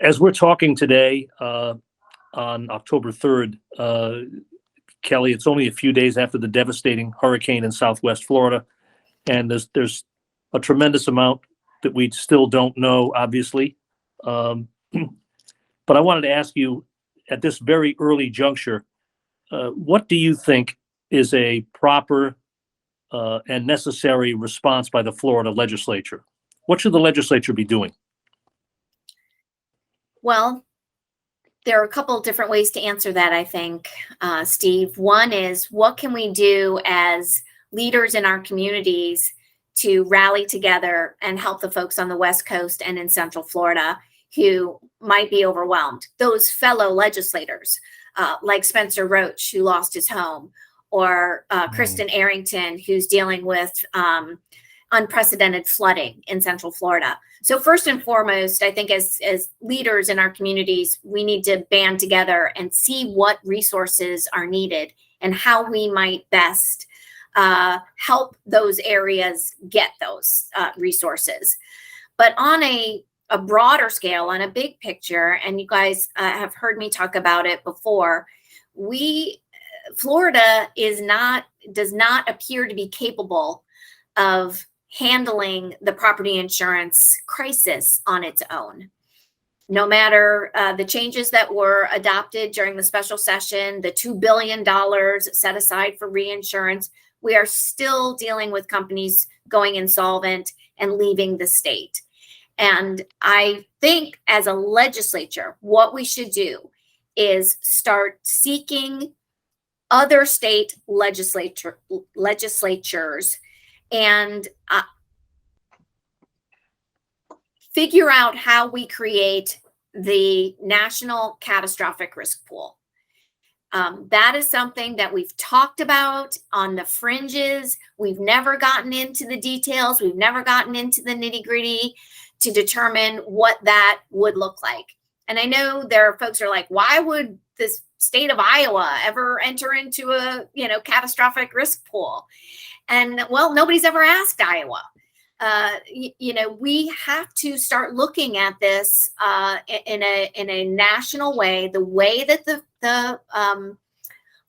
As we're talking today, on October 3rd, Kelly, it's only a few days after the devastating hurricane in Southwest Florida, and there's a tremendous amount that we still don't know, obviously. But I wanted to ask you, at this very early juncture, what do you think is a proper and necessary response by the Florida legislature? What should the legislature be doing? Well, there are a couple of different ways to answer that, I think, Steve. One is, what can we do as leaders in our communities to rally together and help the folks on the West Coast and in Central Florida who might be overwhelmed? Those fellow legislators, like Spencer Roach, who lost his home, or Kristen Arrington, who's dealing with unprecedented flooding in Central Florida. So first and foremost, I think as leaders in our communities, we need to band together and see what resources are needed and how we might best help those areas get those resources. But on a broader scale, on a big picture, and you guys have heard me talk about it before, Florida does not appear to be capable of handling the property insurance crisis on its own. No matter the changes that were adopted during the special session, the $2 billion set aside for reinsurance, we are still dealing with companies going insolvent and leaving the state. And I think as a legislature, what we should do is start seeking other state legislatures and figure out how we create the national catastrophic risk pool. That is something that we've talked about on the fringes. We've never gotten into the details. We've never gotten into the nitty-gritty to determine what that would look like. And I know there are folks who are like, why would this state of Iowa ever enter into a catastrophic risk pool? And well, nobody's ever asked Iowa. We have to start looking at this in a national way, the way that the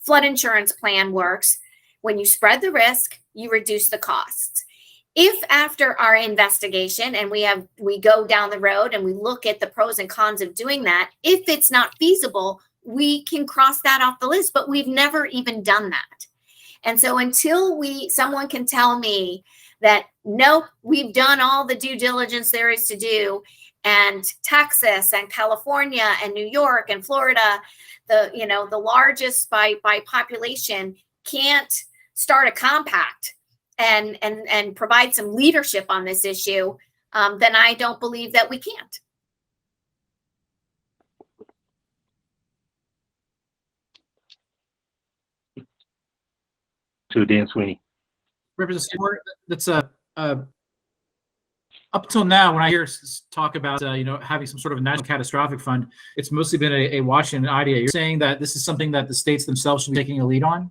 flood insurance plan works. When you spread the risk, you reduce the costs. If after our investigation and we go down the road and we look at the pros and cons of doing that, if it's not feasible, we can cross that off the list, but we've never even done that. And so until someone can tell me that, nope, we've done all the due diligence there is to do, and Texas and California and New York and Florida, the largest by population, can't start a compact and provide some leadership on this issue, then I don't believe that we can't. To Dan Sweeney. Representative Skidmore, that's up till now, when I hear talk about having some sort of a national catastrophic fund, it's mostly been a Washington idea. You're saying that this is something that the states themselves should be taking a lead on?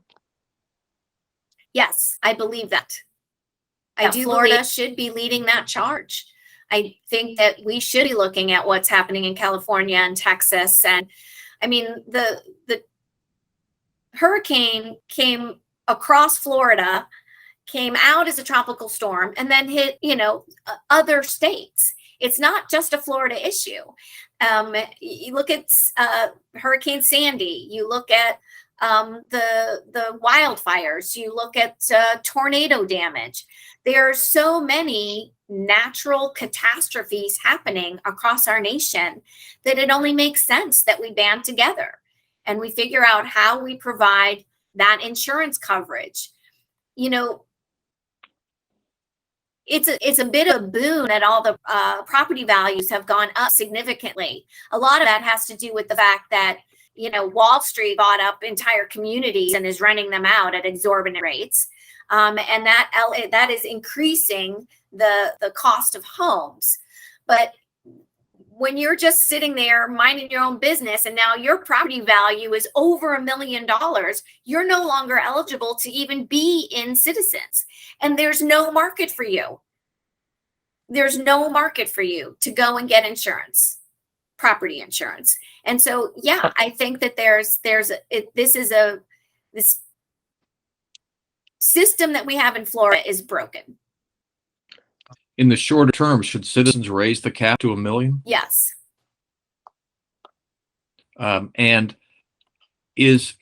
Yes, I believe that. I do. Florida should be leading that charge. I think that we should be looking at what's happening in California and Texas. And I mean, the hurricane came across Florida, came out as a tropical storm, and then hit, other states. It's not just a Florida issue. You look at Hurricane Sandy, you look at the wildfires, you look at tornado damage. There are so many natural catastrophes happening across our nation that it only makes sense that we band together and we figure out how we provide that insurance coverage. It's a bit of a boon that all the property values have gone up significantly. A lot of that has to do with the fact that, Wall Street bought up entire communities and is renting them out at exorbitant rates. And that is increasing the cost of homes. But when you're just sitting there minding your own business and now your property value is over $1 million, you're no longer eligible to even be in Citizens. And there's no market for you. There's no market for you to go and get insurance. property insurance. And so, yeah, I think that this system that we have in Florida is broken. In the shorter term, should Citizens raise the cap to $1 million? Yes. And is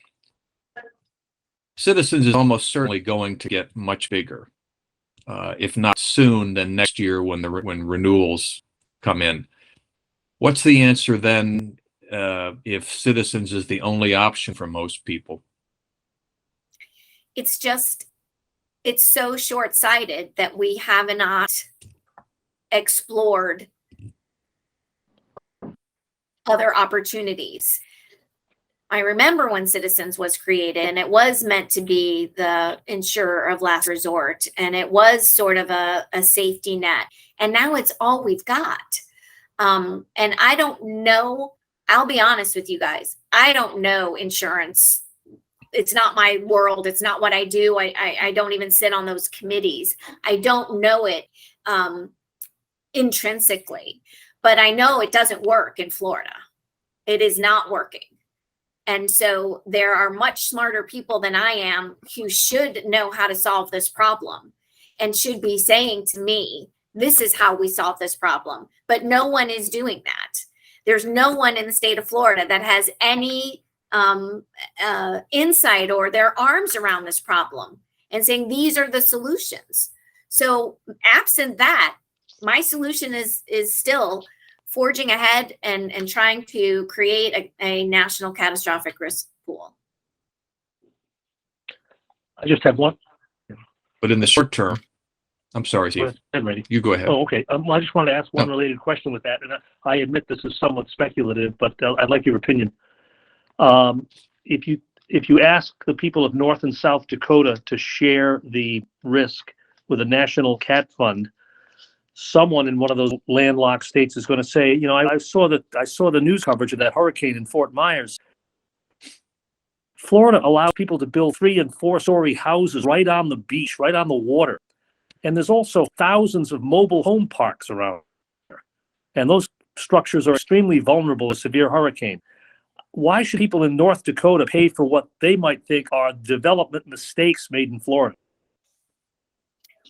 Citizens is almost certainly going to get much bigger, if not soon, then next year when renewals come in. What's the answer then if Citizens is the only option for most people? It's so short-sighted that we have not explored other opportunities. I remember when Citizens was created, and it was meant to be the insurer of last resort, and it was sort of a safety net. And now it's all we've got. And I don't know, I'll be honest with you guys, I don't know insurance. It's not my world. It's not what I do. I don't even sit on those committees. I don't know it intrinsically, but I know it doesn't work in Florida. It is not working. And so there are much smarter people than I am who should know how to solve this problem and should be saying to me, this is how we solve this problem. But no one is doing that. There's no one in the state of Florida that has any insight or their arms around this problem and saying these are the solutions. So absent that, my solution is still forging ahead and trying to create a national catastrophic risk pool. I just have one. But in the short term, I'm sorry, Steve. I'm ready. You go ahead. Oh, okay. I just wanted to ask one No. related question with that, and I admit this is somewhat speculative, but I'd like your opinion. If you ask the people of North and South Dakota to share the risk with a national cat fund, someone in one of those landlocked states is going to say, you know, I saw the news coverage of that hurricane in Fort Myers. Florida allows people to build 3- and 4-story houses right on the beach, right on the water. And there's also thousands of mobile home parks around there. And those structures are extremely vulnerable to severe hurricane. Why should people in North Dakota pay for what they might think are development mistakes made in Florida?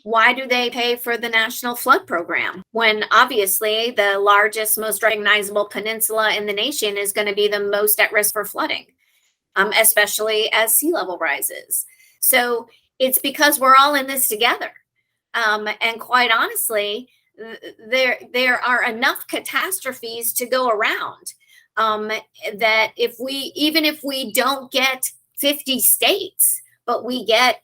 Why do they pay for the National Flood Program when obviously the largest, most recognizable peninsula in the nation is going to be the most at risk for flooding, especially as sea level rises? So it's because we're all in this together. And quite honestly, there are enough catastrophes to go around that even if we don't get 50 states, but we get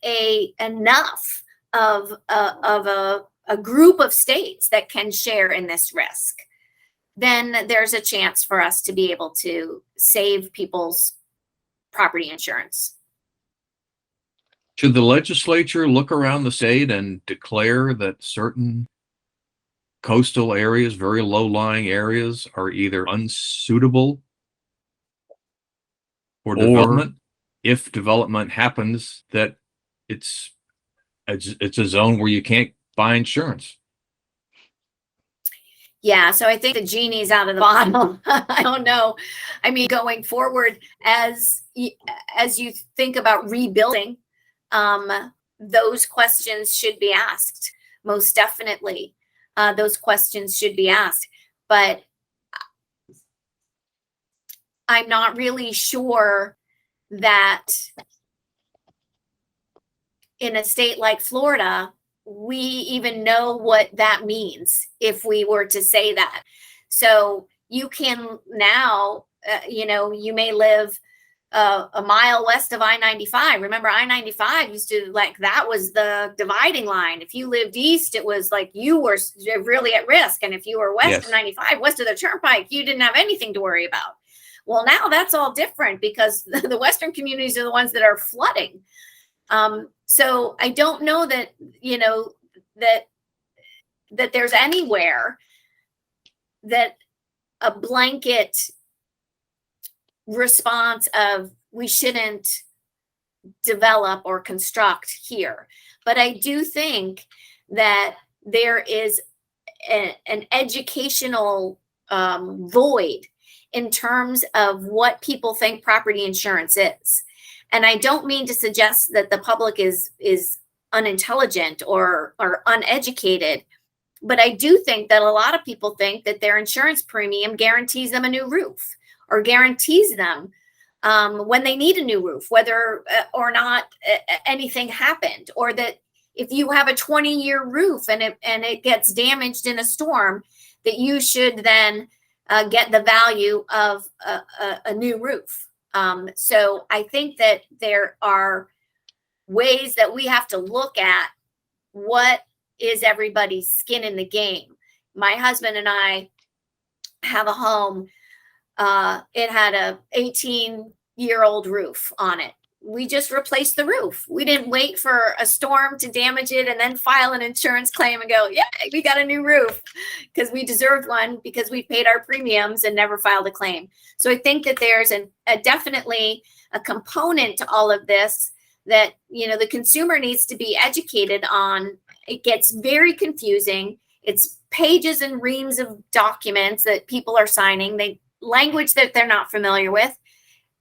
enough of a group of states that can share in this risk, then there's a chance for us to be able to save people's property insurance. Should the legislature look around the state and declare that certain coastal areas, very low-lying areas, are either unsuitable for development? If development happens, that it's a zone where you can't buy insurance. Yeah, so I think the genie's out of the bottle. I don't know. I mean, going forward, as you think about rebuilding, those questions should be asked. Most definitely, those questions should be asked. But I'm not really sure that in a state like Florida, we even know what that means if we were to say that. So you can now, you may live a mile west of I-95. Remember, I-95 used to, that was the dividing line. If you lived east, it was like you were really at risk. And if you were west of 95, west of the Turnpike, you didn't have anything to worry about. Well, now that's all different because the western communities are the ones that are flooding. So I don't know that, that there's anywhere that a blanket response of we shouldn't develop or construct here. But I do think that there is an educational void in terms of what people think property insurance is. And I don't mean to suggest that the public is unintelligent or uneducated, but I do think that a lot of people think that their insurance premium guarantees them a new roof or guarantees them when they need a new roof, whether or not anything happened, or that if you have a 20-year roof and it gets damaged in a storm, that you should then get the value of a new roof. So I think that there are ways that we have to look at what is everybody's skin in the game. My husband and I have a home. It had a 18-year-old roof on it. We just replaced the roof. We didn't wait for a storm to damage it and then file an insurance claim and go, yeah, we got a new roof, because we deserved one because we paid our premiums and never filed a claim. So I think that there's definitely a component to all of this that, the consumer needs to be educated on. It gets very confusing. It's pages and reams of documents that people are signing, language that they're not familiar with.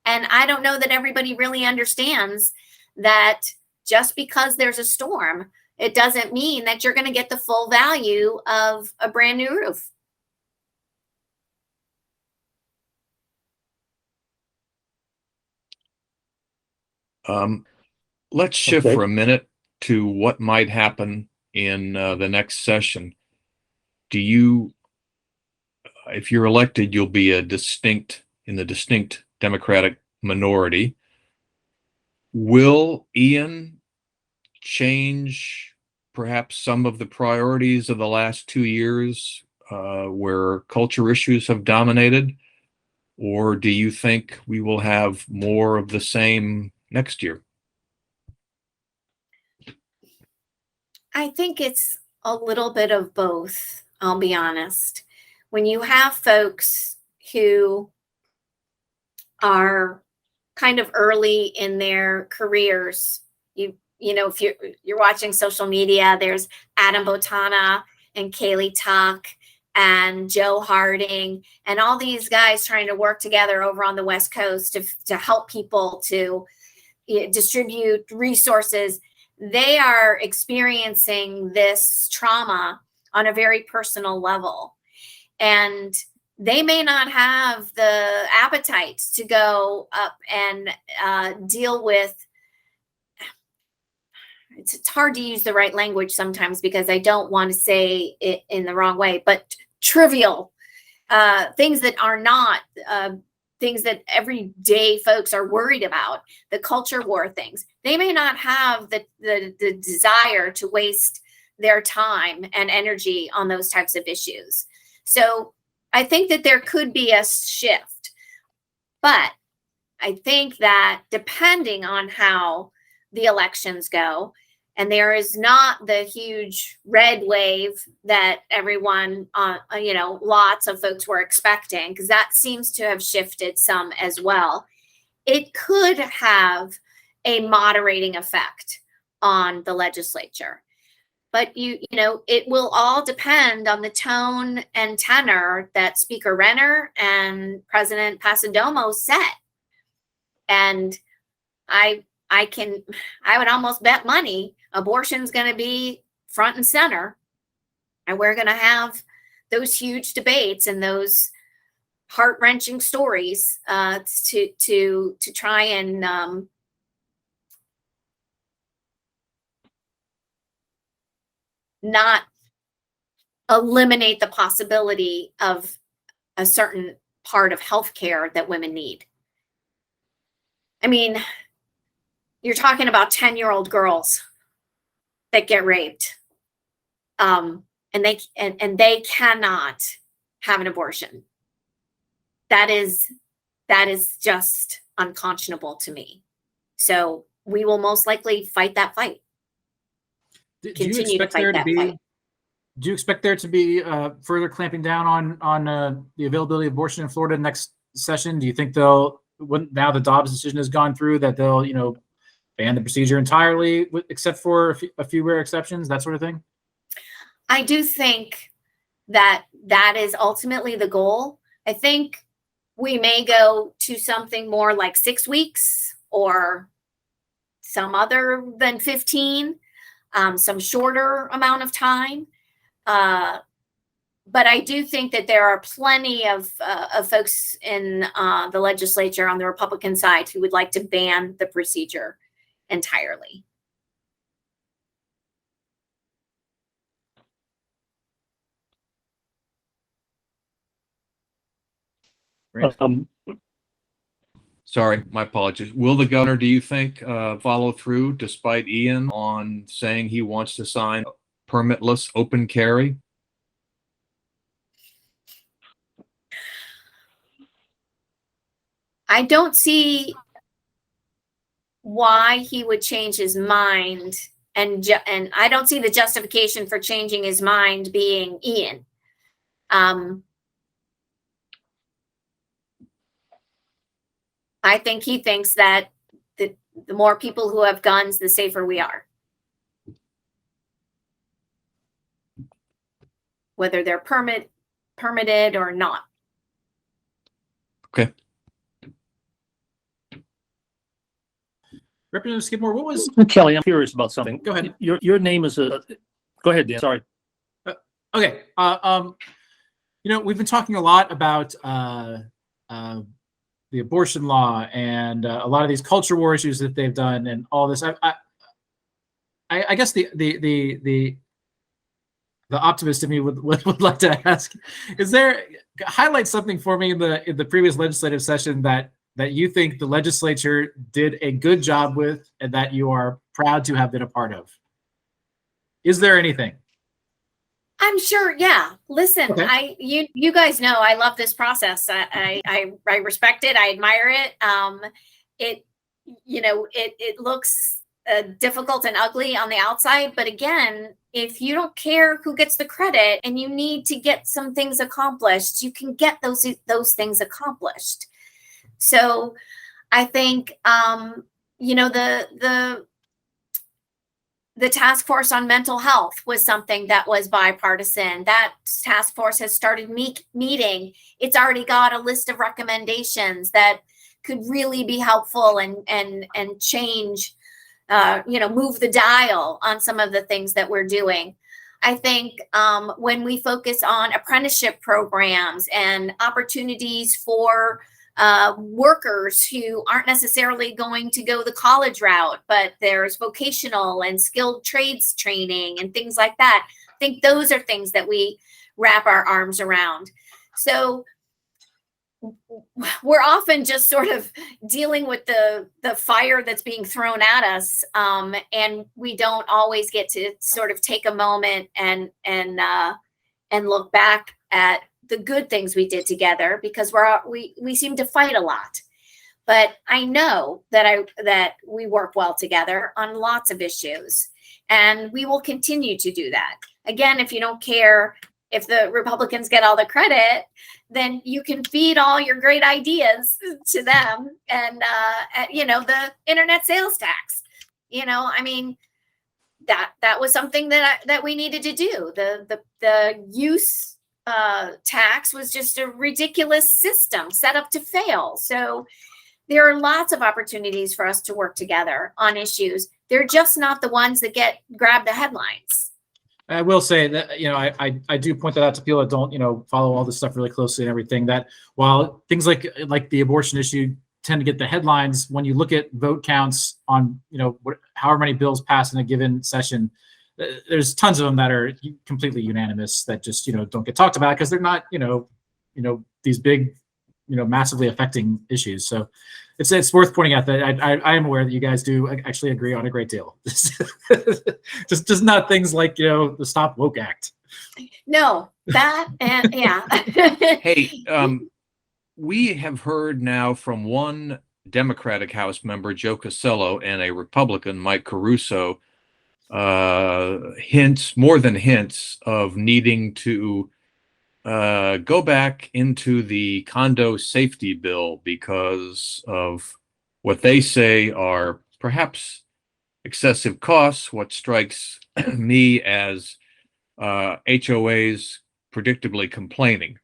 And I don't know that everybody really understands that just because there's a storm, it doesn't mean that you're going to get the full value of a brand new roof. Let's shift Okay. for a minute to what might happen in the next session. If you're elected, you'll be in the distinct Democratic minority. Will Ian change perhaps some of the priorities of the last 2 years where culture issues have dominated? Or do you think we will have more of the same next year? I think it's a little bit of both, I'll be honest. When you have folks who are kind of early in their careers, if you're watching social media, there's Adam Botana and Kaylee Tuck and Joe Harding and all these guys trying to work together over on the West Coast to help people to distribute resources. They are experiencing this trauma on a very personal level. And they may not have the appetite to go up and deal with, it's hard to use the right language sometimes because I don't want to say it in the wrong way, but trivial things that are not things that everyday folks are worried about, the culture war things. They may not have the desire to waste their time and energy on those types of issues. So I think that there could be a shift, but I think that depending on how the elections go, and there is not the huge red wave that everyone, lots of folks were expecting, because that seems to have shifted some as well. It could have a moderating effect on the legislature. But it will all depend on the tone and tenor that Speaker Renner and President Pasadomo set. And I would almost bet money abortion's going to be front and center, and we're going to have those huge debates and those heart-wrenching stories to try and not eliminate the possibility of a certain part of healthcare that women need. I mean, you're talking about 10-year-old girls that get raped, and they cannot have an abortion. That is just unconscionable to me. So we will most likely fight that fight. Do you expect there to be further clamping down on the availability of abortion in Florida next session? Do you think now the Dobbs decision has gone through, that they'll ban the procedure entirely, except for a few rare exceptions, that sort of thing? I do think that is ultimately the goal. I think we may go to something more like 6 weeks or some other than 15, some shorter amount of time. But I do think that there are plenty of folks in the legislature on the Republican side who would like to ban the procedure entirely. Sorry, my apologies. Will the governor, do you think, follow through despite Ian on saying he wants to sign permitless open carry? I don't see why he would change his mind, and I don't see the justification for changing his mind being Ian. I think he thinks that the more people who have guns, the safer we are. Whether they're permitted or not. Okay. Representative Skidmore, what was Kelly, I'm curious about something. Go ahead. Your name is go ahead, Dan. Sorry. Okay. We've been talking a lot about the abortion law and a lot of these culture war issues that they've done and all this. I guess the optimist in me would like to ask, highlight something for me in the previous legislative session that you think the legislature did a good job with and that you are proud to have been a part of? Is there anything? I'm sure. Yeah. Listen, Okay. you guys know I love this process. I respect it. I admire it. It looks difficult and ugly on the outside, but again, if you don't care who gets the credit and you need to get some things accomplished, you can get those things accomplished. So I think the task force on mental health was something that was bipartisan. That task force has started meeting. It's already got a list of recommendations that could really be helpful and change, move the dial on some of the things that we're doing. I think when we focus on apprenticeship programs and opportunities for workers who aren't necessarily going to go the college route, but there's vocational and skilled trades training and things like that. I think those are things that we wrap our arms around. So we're often just sort of dealing with the fire that's being thrown at us, and we don't always get to sort of take a moment and look back at the good things we did together, because we seem to fight a lot. But I know that we work well together on lots of issues, and we will continue to do that. Again, if you don't care if the Republicans get all the credit, then you can feed all your great ideas to them. And the internet sales tax, that was something that we needed to do. The use tax was just a ridiculous system set up to fail. So there are lots of opportunities for us to work together on issues. They're just not the ones that grab the headlines. I will say that, I do point that out to people that don't, follow all this stuff really closely and everything, that while things like the abortion issue tend to get the headlines, when you look at vote counts on, however many bills pass in a given session, there's tons of them that are completely unanimous that just, don't get talked about because they're not, these big, massively affecting issues. So it's worth pointing out that I am aware that you guys do actually agree on a great deal. just not things like, the Stop Woke Act. No, that and yeah. Hey, we have heard now from one Democratic House member, Joe Casello, and a Republican, Mike Caruso, more than hints of needing to go back into the condo safety bill because of what they say are perhaps excessive costs, what strikes me as HOAs predictably complaining.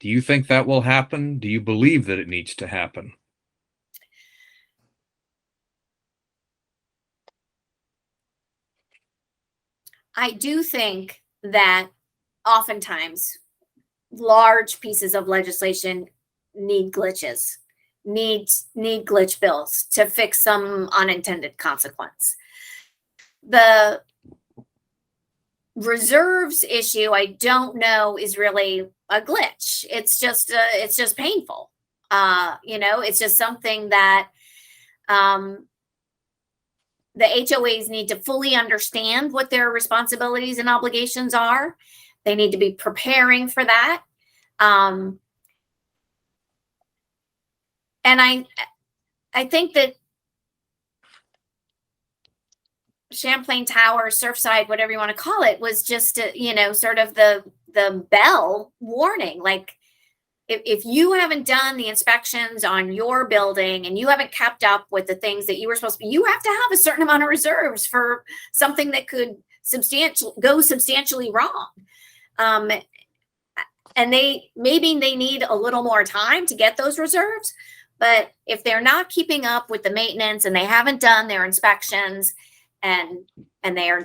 Do you think that will happen? Do you believe that it needs to happen? I do think that oftentimes large pieces of legislation need glitches, need glitch bills to fix some unintended consequence. The reserves issue, I don't know, is really a glitch. It's just painful. It's just something that the HOAs need to fully understand what their responsibilities and obligations are. They need to be preparing for that. And I think that Champlain Tower, Surfside, whatever you want to call it, was just, sort of the bell warning. Like, if you haven't done the inspections on your building and you haven't kept up with the things that you were supposed to, you have to have a certain amount of reserves for something that could go substantially wrong. And maybe they need a little more time to get those reserves, but if they're not keeping up with the maintenance and they haven't done their inspections and they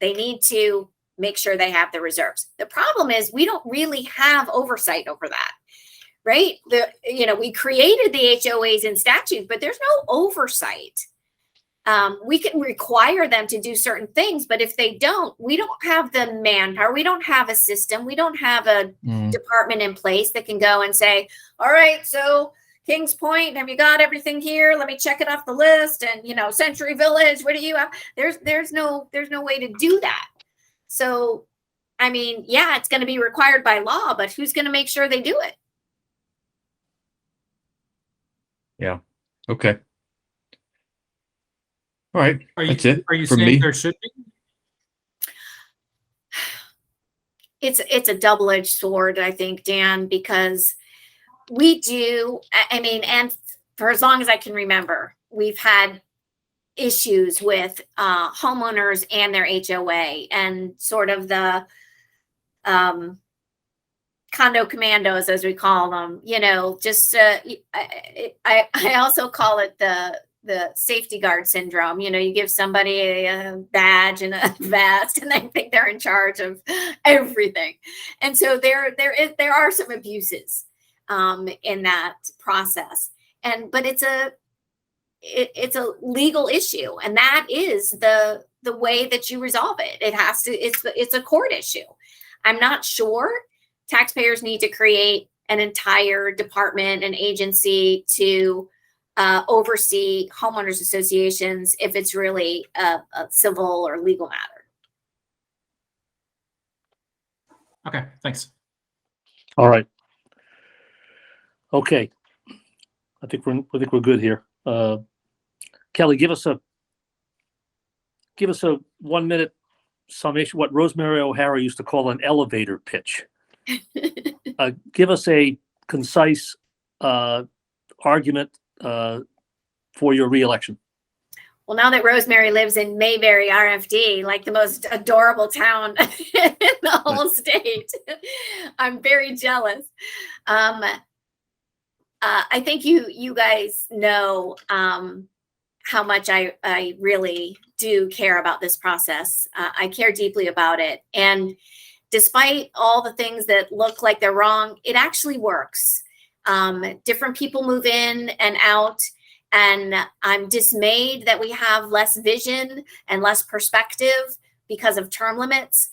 need to make sure they have the reserves. The problem is we don't really have oversight over that, right? We created the HOAs in statute, but there's no oversight. We can require them to do certain things, but if they don't, we don't have the manpower. We don't have a system. We don't have a department in place that can go and say, all right, so Kings Point, have you got everything here? Let me check it off the list. And, Century Village, what do you have? There's no way to do that. So, I mean, yeah, it's going to be required by law, but who's going to make sure they do it? Yeah. Okay. All right. That's it. Are you for saying me. there should be? It's a double-edged sword, I think, Dan, because we do, and for as long as I can remember, we've had issues with homeowners and their HOA and sort of the condo commandos, as we call them, I also call it the safety guard syndrome. You give somebody a badge and a vest and they think they're in charge of everything. And so there are some abuses in that process. But it's a legal issue, and that is the way that you resolve it. It's a court issue. I'm not sure taxpayers need to create an entire department, an agency to oversee homeowners associations if it's really a civil or legal matter. Okay, thanks. All right. Okay. I think we're good here. Kelly, give us a 1-minute summation, what Rosemary O'Hara used to call an elevator pitch. Give us a concise argument for your reelection. Well, now that Rosemary lives in Mayberry, RFD, like the most adorable town in the whole state, I'm very jealous. I think you guys know how much I really do care about this process. I care deeply about it. And despite all the things that look like they're wrong, it actually works. Different people move in and out. And I'm dismayed that we have less vision and less perspective because of term limits.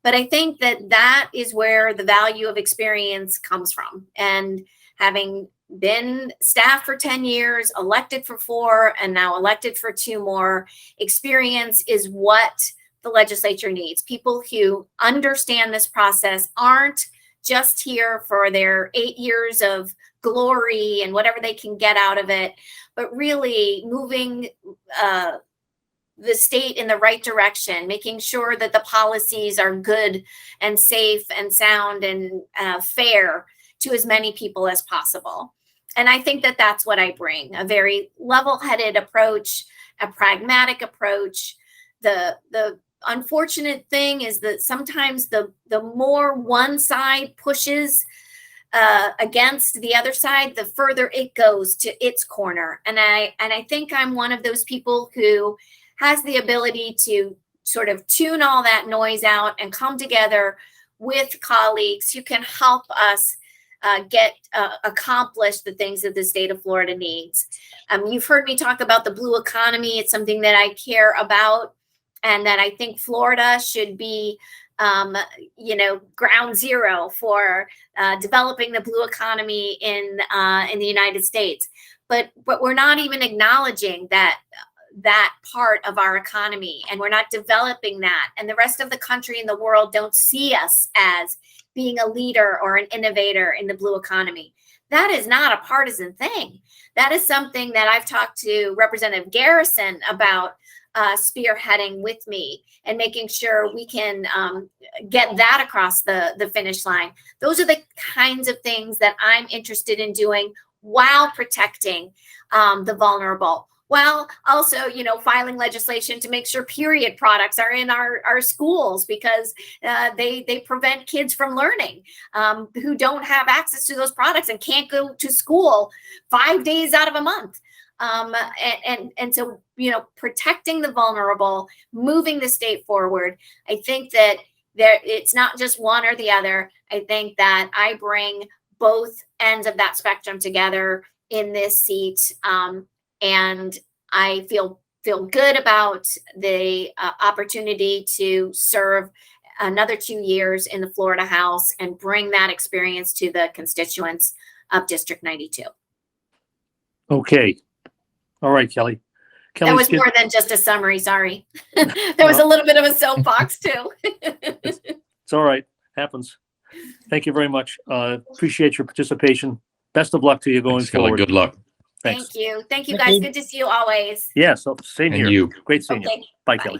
But I think that is where the value of experience comes from. And having been staff for 10 years, elected for 4, and now elected for 2 more, experience is what the legislature needs. People who understand this process aren't just here for their 8 years of glory and whatever they can get out of it, but really moving the state in the right direction, making sure that the policies are good and safe and sound and fair to as many people as possible. And I think that that's what I bring, a very level-headed approach, a pragmatic approach, the unfortunate thing is that sometimes the more one side pushes against the other side, the further it goes to its corner. And I think I'm one of those people who has the ability to sort of tune all that noise out and come together with colleagues who can help us accomplish the things that the state of Florida needs. You've heard me talk about the blue economy. It's something that I care about, and that I think Florida should be, ground zero for developing the blue economy in the United States. But we're not even acknowledging that part of our economy, and we're not developing that. And the rest of the country and the world don't see us as being a leader or an innovator in the blue economy. That is not a partisan thing. That is something that I've talked to Representative Garrison about spearheading with me and making sure we can get that across the finish line. Those are the kinds of things that I'm interested in doing while protecting the vulnerable. While also, filing legislation to make sure period products are in our schools, because they prevent kids from learning who don't have access to those products and can't go to school 5 days out of a month. And so, protecting the vulnerable, moving the state forward. I think that it's not just one or the other. I think that I bring both ends of that spectrum together in this seat. And I feel good about the opportunity to serve another 2 years in the Florida House and bring that experience to the constituents of District 92. Okay. All right, Kelly. That was more than just a summary. Sorry. There was a little bit of a soapbox too. It's all right. Happens. Thank you very much. Appreciate your participation. Best of luck to you going forward. Good luck. Thanks. Thank you. Thank you, guys. Good to see you always. Yeah, so same And here. you. Great seeing you. Okay. Bye, Bye. Kelly.